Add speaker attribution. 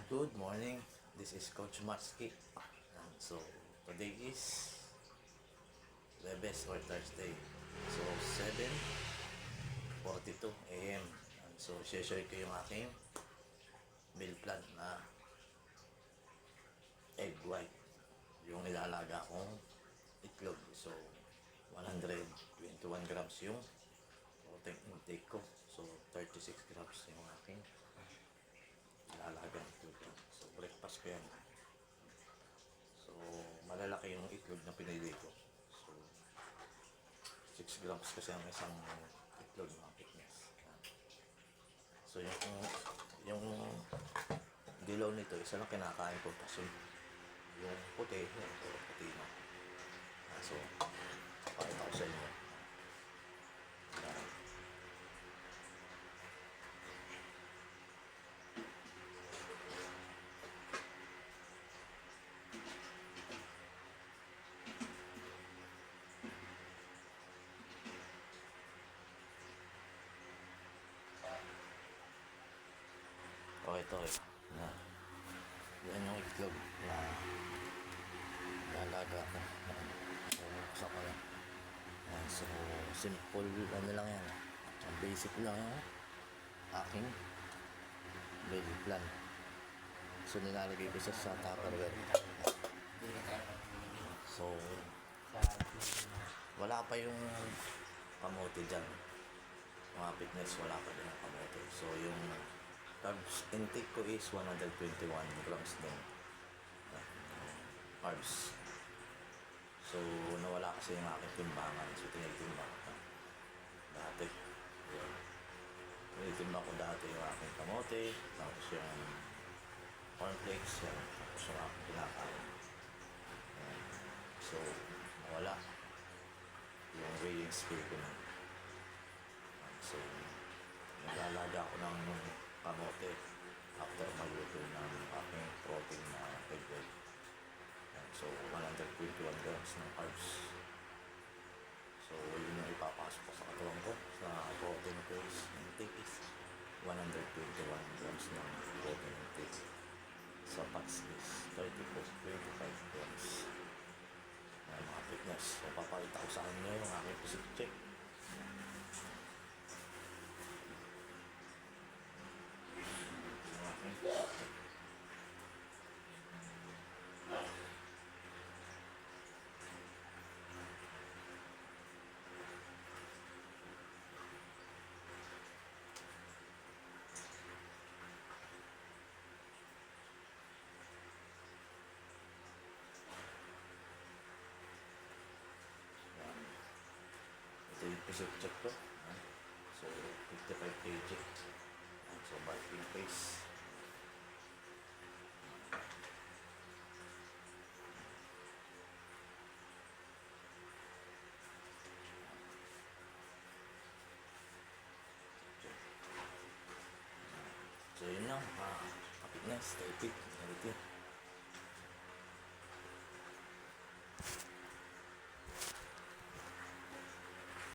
Speaker 1: Good morning. This is Coach Matsky. So, today is Webes or Thursday. So, 7:42 a.m. So, share ko yung aking meal plan na egg white. Yung nilalaga kong itlog. So, 121 grams yung protein intake ko. So, 36 grams yung aking nilalagang itlog. So, breakfast ko yan. So, malalaki yung itlog na pinili ko. So, 6 grams kasi ang isang itlog ng thickness. So, yung dilaw nito, isa lang kinakain ko. Tapos yung puti, yung puti na. So, pakita ko sa inyo. Okay, ito na. Yan yung itlog na lalaga ko. So, buksan ko lang. So, simple ano lang yan. Ang basic lang yung aking meal plan. So, nilalagay ko sa Tupperware. So, wala pa yung kamote dyan. Mga fitness, wala pa din yung kamote. So, yung carbs intake ko is 121 grams din. Carbs. So, nawala kasi yung aking timbangan. So, tinitimbang ko. Dati. Yun. Tinitimbang ko dati yung aking kamote. Tapos yung cornflakes. Yan. Tapos yung aking pinakain. So, nawala yung weighing scale ko na. So, naglalaga ako ng kamote after maluto ng aking protein na egg white. So, 121 grams ng carbs. So, yun yung ipapasok ko sa katawan ko. Sa protein ko is intake is 121 grams ng protein intake. Sa fats is 25 grams. Mga fitness. So, papakita ko sa inyo yung aking physique check. Ito yung physique check ko. So, 55 kg. So, bulking face. So, yun lang. Kapit na. Stay fit.